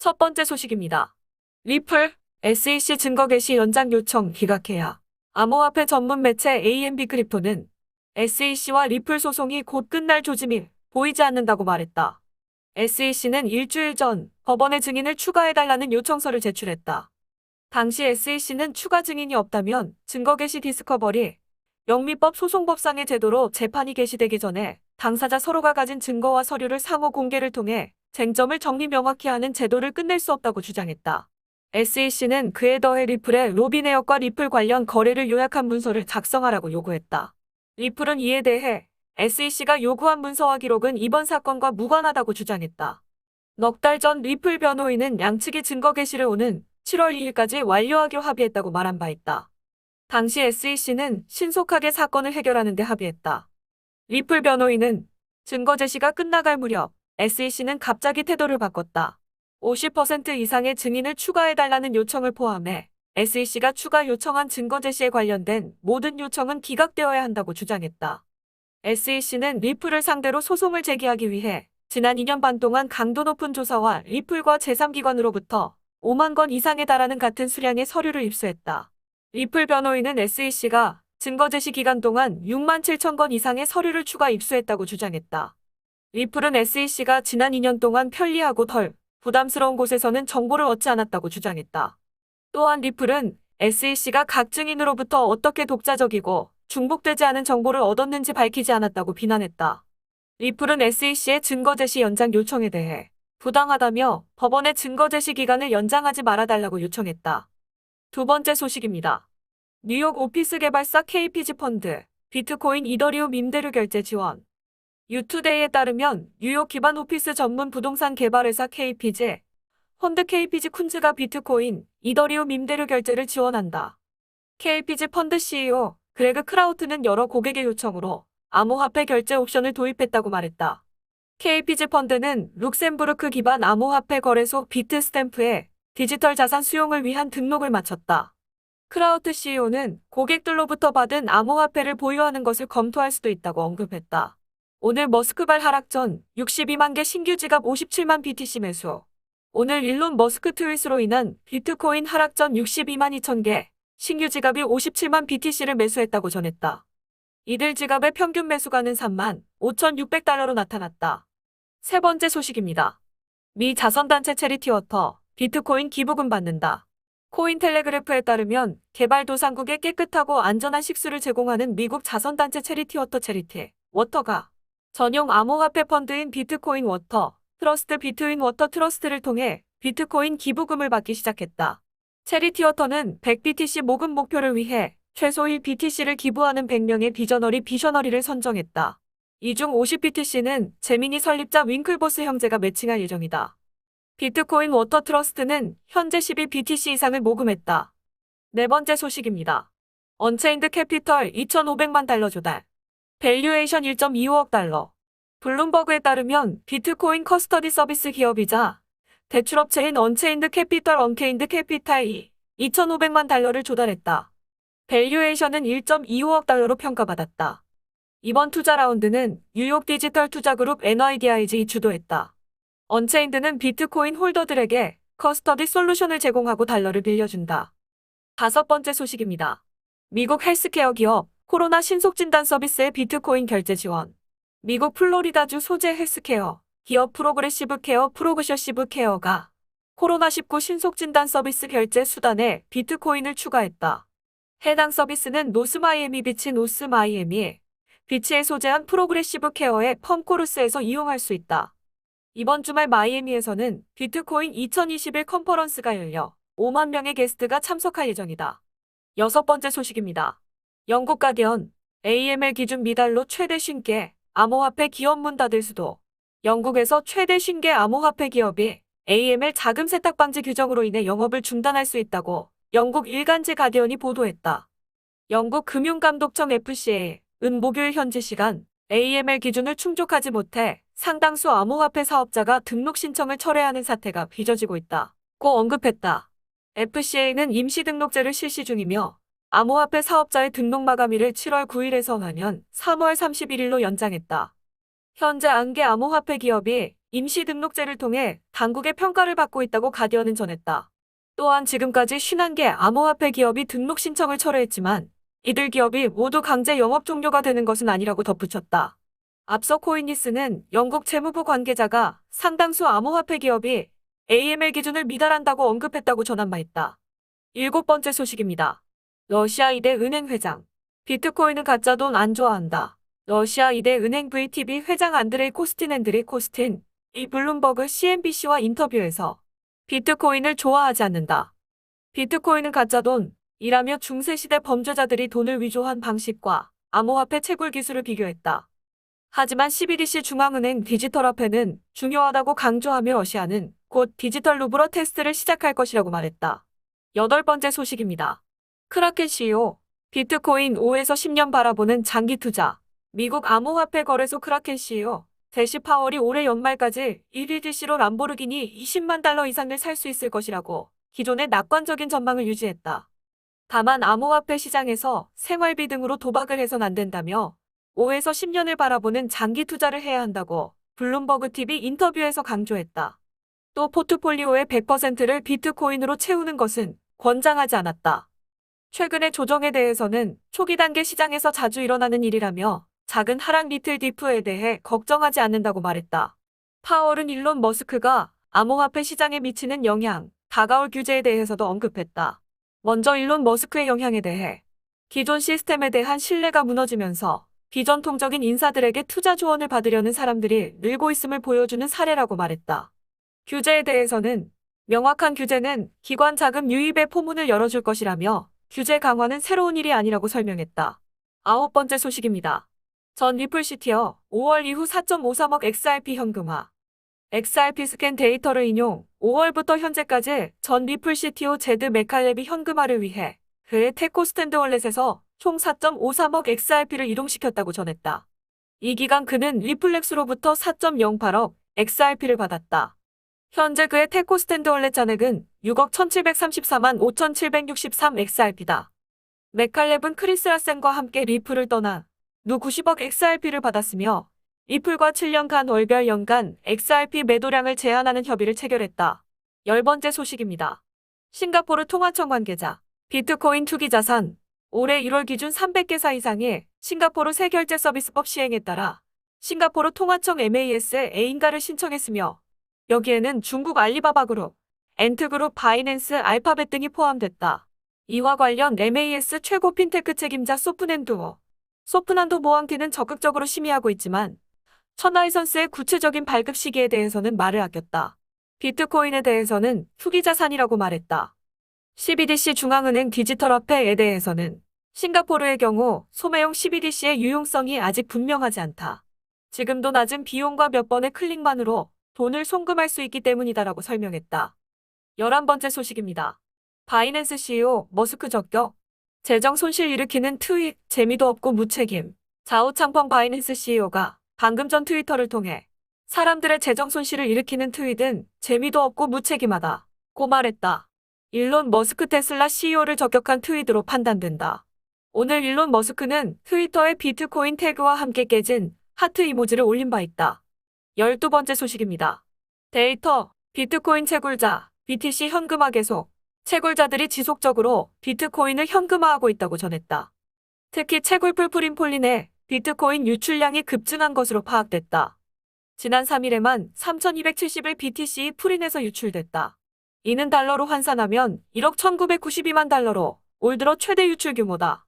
첫 번째 소식입니다. 리플, SEC 증거 개시 연장 요청 기각해야. 암호화폐 전문 매체 AMB 크립토는 SEC와 리플 소송이 곧 끝날 조짐이 보이지 않는다고 말했다. SEC는 일주일 전 법원에 증인을 추가해달라는 요청서를 제출했다. 당시 SEC는 추가 증인이 없다면 증거 개시 디스커버리, 영미법 소송법상의 제도로 재판이 개시되기 전에 당사자 서로가 가진 증거와 서류를 상호 공개를 통해 쟁점을 정리 명확히 하는 제도를 끝낼 수 없다고 주장했다. SEC는 그에 더해 리플의 로빈에어과 리플 관련 거래를 요약한 문서를 작성하라고 요구했다. 리플은 이에 대해 SEC가 요구한 문서와 기록은 이번 사건과 무관하다고 주장했다. 넉 달 전 리플 변호인은 양측이 증거 개시를 오는 7월 2일까지 완료하기로 합의했다고 말한 바 있다. 당시 SEC는 신속하게 사건을 해결하는 데 합의했다. 리플 변호인은 증거 제시가 끝나갈 무렵 SEC는 갑자기 태도를 바꿨다. 50% 이상의 증인을 추가해달라는 요청을 포함해 SEC가 추가 요청한 증거 제시에 관련된 모든 요청은 기각되어야 한다고 주장했다. SEC는 리플을 상대로 소송을 제기하기 위해 지난 2년 반 동안 강도 높은 조사와 리플과 제3기관으로부터 5만 건 이상에 달하는 같은 수량의 서류를 입수했다. 리플 변호인은 SEC가 증거 제시 기간 동안 6만 7천 건 이상의 서류를 추가 입수했다고 주장했다. 리플은 SEC가 지난 2년 동안 편리하고 덜 부담스러운 곳에서는 정보를 얻지 않았다고 주장했다. 또한 리플은 SEC가 각 증인으로부터 어떻게 독자적이고 중복되지 않은 정보를 얻었는지 밝히지 않았다고 비난했다. 리플은 SEC의 증거 제시 연장 요청에 대해 부당하다며 법원의 증거 제시 기간을 연장하지 말아달라고 요청했다. 두 번째 소식입니다. 뉴욕 오피스 개발사 KPG 펀드, 비트코인 이더리움 임대료 결제 지원. 유투데이에 따르면 뉴욕 기반 오피스 전문 부동산 개발회사 KPG, 펀드 KPG 쿤즈가 비트코인, 이더리움 임대료 결제를 지원한다. KPG 펀드 CEO 그레그 크라우트는 여러 고객의 요청으로 암호화폐 결제 옵션을 도입했다고 말했다. KPG 펀드는 룩셈부르크 기반 암호화폐 거래소 비트스탬프에 디지털 자산 수용을 위한 등록을 마쳤다. 크라우트 CEO는 고객들로부터 받은 암호화폐를 보유하는 것을 검토할 수도 있다고 언급했다. 오늘 머스크발 하락 전 62만 개 신규 지갑 57만 BTC 매수. 오늘 일론 머스크 트윗으로 인한 비트코인 하락 전 62만 2천 개 신규 지갑이 57만 BTC를 매수했다고 전했다. 이들 지갑의 평균 매수가는 3만 5,600달러로 나타났다. 세 번째 소식입니다. 미 자선단체 체리티워터, 비트코인 기부금 받는다. 코인텔레그래프에 따르면 개발도상국에 깨끗하고 안전한 식수를 제공하는 미국 자선단체 체리티워터 워터가 전용 암호화폐 펀드인 비트코인 워터, 트러스트 비트윈 워터 트러스트를 통해 비트코인 기부금을 받기 시작했다. 체리티워터는 100BTC 모금 목표를 위해 최소 1BTC를 기부하는 100명의 비셔너리를 선정했다. 이 중 50BTC는 제미니 설립자 윙클보스 형제가 매칭할 예정이다. 비트코인 워터 트러스트는 현재 12BTC 이상을 모금했다. 네 번째 소식입니다. 언체인드 캐피털 2,500만 달러 조달. 밸류에이션 1.25억 달러. 블룸버그에 따르면 비트코인 커스터디 서비스 기업이자 대출업체인 언체인드 캐피털 언케인드 캐피탈이 2,500만 달러를 조달했다. 밸류에이션은 1.25억 달러로 평가받았다. 이번 투자 라운드는 뉴욕 디지털 투자그룹 NYDIG이 주도했다. 언체인드는 비트코인 홀더들에게 커스터디 솔루션을 제공하고 달러를 빌려준다. 다섯 번째 소식입니다. 미국 헬스케어 기업 코로나 신속진단 서비스의 비트코인 결제 지원. 미국 플로리다주 소재 헬스케어 기업 프로그레시브 케어가 코로나19 신속진단 서비스 결제 수단에 비트코인을 추가했다. 해당 서비스는 노스마이애미 비치에 소재한 프로그레시브 케어의 펌코르스에서 이용할 수 있다. 이번 주말 마이애미에서는 비트코인 2021 컨퍼런스가 열려 5만 명의 게스트가 참석할 예정이다. 여섯 번째 소식입니다. 영국 가디언, AML 기준 미달로 최대 50개 암호화폐 기업 문 닫을 수도. 영국에서 최대 50개 암호화폐 기업이 AML 자금 세탁 방지 규정으로 인해 영업을 중단할 수 있다고 영국 일간지 가디언이 보도했다. 영국 금융감독청 FCA은 목요일 현지 시간 AML 기준을 충족하지 못해 상당수 암호화폐 사업자가 등록 신청을 철회하는 사태가 빚어지고 있다고 언급했다. FCA는 임시등록제를 실시 중이며 암호화폐 사업자의 등록 마감일을 7월 9일에서 하면 3월 31일로 연장했다. 현재 1개 암호화폐 기업이 임시 등록제를 통해 당국의 평가를 받고 있다고 가디언은 전했다. 또한 지금까지 51개 암호화폐 기업이 등록 신청을 철회했지만 이들 기업이 모두 강제 영업 종료가 되는 것은 아니라고 덧붙였다. 앞서 코인니스는 영국 재무부 관계자가 상당수 암호화폐 기업이 AML 기준을 미달한다고 언급했다고 전한 바 있다. 7번째 소식입니다. 러시아 2대 은행 회장. 비트코인은 가짜 돈 안 좋아한다. 러시아 2대 은행 VTB 회장 안드레이 코스틴, 이 블룸버그 CNBC와 인터뷰에서 비트코인을 좋아하지 않는다. 비트코인은 가짜 돈이라며 중세시대 범죄자들이 돈을 위조한 방식과 암호화폐 채굴 기술을 비교했다. 하지만 CBDC 중앙은행 디지털화폐는 중요하다고 강조하며 러시아는 곧 디지털 루블러 테스트를 시작할 것이라고 말했다. 8번째 소식입니다. 크라켄 CEO, 비트코인 5에서 10년 바라보는 장기 투자. 미국 암호화폐 거래소 크라켄 CEO, 제시 파월이 올해 연말까지 1위DC로 람보르기니 20만 달러 이상을 살 수 있을 것이라고 기존의 낙관적인 전망을 유지했다. 다만 암호화폐 시장에서 생활비 등으로 도박을 해선 안 된다며 5에서 10년을 바라보는 장기 투자를 해야 한다고 블룸버그 TV 인터뷰에서 강조했다. 또 포트폴리오의 100%를 비트코인으로 채우는 것은 권장하지 않았다. 최근의 조정에 대해서는 초기 단계 시장에서 자주 일어나는 일이라며 작은 하락 리틀 디프에 대해 걱정하지 않는다고 말했다. 파월은 일론 머스크가 암호화폐 시장에 미치는 영향, 다가올 규제에 대해서도 언급했다. 먼저 일론 머스크의 영향에 대해 기존 시스템에 대한 신뢰가 무너지면서 비전통적인 인사들에게 투자 조언을 받으려는 사람들이 늘고 있음을 보여주는 사례라고 말했다. 규제에 대해서는 명확한 규제는 기관 자금 유입의 포문을 열어줄 것이라며 규제 강화는 새로운 일이 아니라고 설명했다. 9번째 소식입니다. 전 리플 CTO 5월 이후 4.53억 XRP 현금화. XRP 스캔 데이터를 인용 5월부터 현재까지 전 리플 CTO 제드 메칼렙이 현금화를 위해 그의 테코 스탠드 월렛에서 총 4.53억 XRP를 이동시켰다고 전했다. 이 기간 그는 리플렉스로부터 4.08억 XRP를 받았다. 현재 그의 테코 스탠드 월렛 잔액은 6억 1734만 5763 XRP다. 메칼렙은 크리스 라센과 함께 리플을 떠나 누 90억 XRP를 받았으며 리플과 7년간 월별 연간 XRP 매도량을 제한하는 협의를 체결했다. 10번째 소식입니다. 싱가포르 통화청 관계자. 비트코인 투기 자산. 올해 1월 기준 300개사 이상의 싱가포르 세결제 서비스법 시행에 따라 싱가포르 통화청 MAS에 A인가를 신청했으며 여기에는 중국 알리바바그룹, 엔트그룹, 바이낸스, 알파벳 등이 포함됐다. 이와 관련 MAS 최고 핀테크 책임자 소프난도 모항티는 적극적으로 심의하고 있지만 천하이선스의 구체적인 발급 시기에 대해서는 말을 아꼈다. 비트코인에 대해서는 투기 자산이라고 말했다. CBDC 중앙은행 디지털화폐에 대해서는 싱가포르의 경우 소매용 CBDC의 유용성이 아직 분명하지 않다. 지금도 낮은 비용과 몇 번의 클릭만으로 돈을 송금할 수 있기 때문이다라고 설명했다. 11번째 소식입니다. 바이낸스 CEO 머스크 적격. 재정 손실 일으키는 트윗, 재미도 없고 무책임. 자우창펑 바이낸스 CEO가 방금 전 트위터를 통해 사람들의 재정 손실을 일으키는 트윗은 재미도 없고 무책임하다고 말했다. 일론 머스크 테슬라 CEO를 적격한 트윗으로 판단된다. 오늘 일론 머스크는 트위터에 비트코인 태그와 함께 깨진 하트 이모지를 올린 바 있다. 12번째 소식입니다. 데이터, 비트코인 채굴자, BTC 현금화 계속. 채굴자들이 지속적으로 비트코인을 현금화하고 있다고 전했다. 특히 채굴풀 프림폴린의 비트코인 유출량이 급증한 것으로 파악됐다. 지난 3일에만 3,270을 BTC 프린에서 유출됐다. 이는 달러로 환산하면 1억 1,992만 달러로 올 들어 최대 유출 규모다.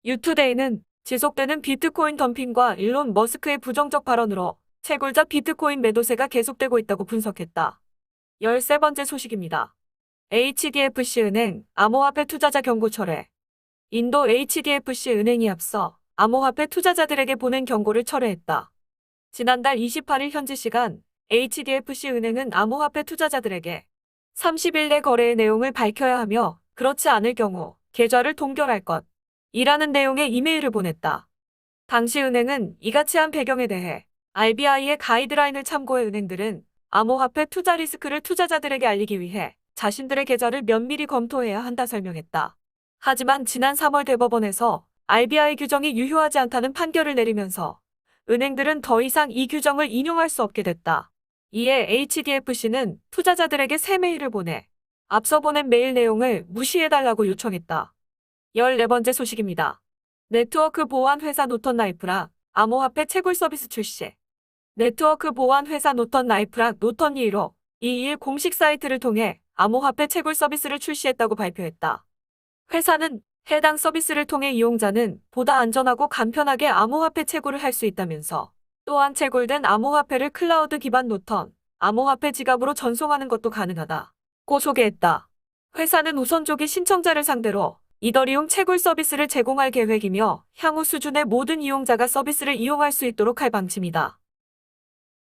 유투데이는 지속되는 비트코인 덤핑과 일론 머스크의 부정적 발언으로 채굴자 비트코인 매도세가 계속되고 있다고 분석했다. 13번째 소식입니다. HDFC은행 암호화폐 투자자 경고 철회. 인도 HDFC은행이 앞서 암호화폐 투자자들에게 보낸 경고를 철회했다. 지난달 28일 현지 시간 HDFC은행은 암호화폐 투자자들에게 30일 내 거래의 내용을 밝혀야 하며 그렇지 않을 경우 계좌를 동결할 것이라는 내용의 이메일을 보냈다. 당시 은행은 이같이 한 배경에 대해 RBI의 가이드라인을 참고해 은행들은 암호화폐 투자 리스크를 투자자들에게 알리기 위해 자신들의 계좌를 면밀히 검토해야 한다 설명했다. 하지만 지난 3월 대법원에서 RBI 규정이 유효하지 않다는 판결을 내리면서 은행들은 더 이상 이 규정을 인용할 수 없게 됐다. 이에 HDFC는 투자자들에게 새 메일을 보내 앞서 보낸 메일 내용을 무시해달라고 요청했다. 14번째 소식입니다. 네트워크 보안 회사 노턴 라이프락 암호화폐 채굴 서비스 출시. 네트워크 보안 회사 노턴 라이프락 노턴 1521 공식 사이트를 통해 암호화폐 채굴 서비스를 출시했다고 발표했다. 회사는 해당 서비스를 통해 이용자는 보다 안전하고 간편하게 암호화폐 채굴을 할 수 있다면서 또한 채굴된 암호화폐를 클라우드 기반 노턴, 암호화폐 지갑으로 전송하는 것도 가능하다고 소개했다. 회사는 우선조기 신청자를 상대로 이더리움 채굴 서비스를 제공할 계획이며 향후 수준의 모든 이용자가 서비스를 이용할 수 있도록 할 방침이다.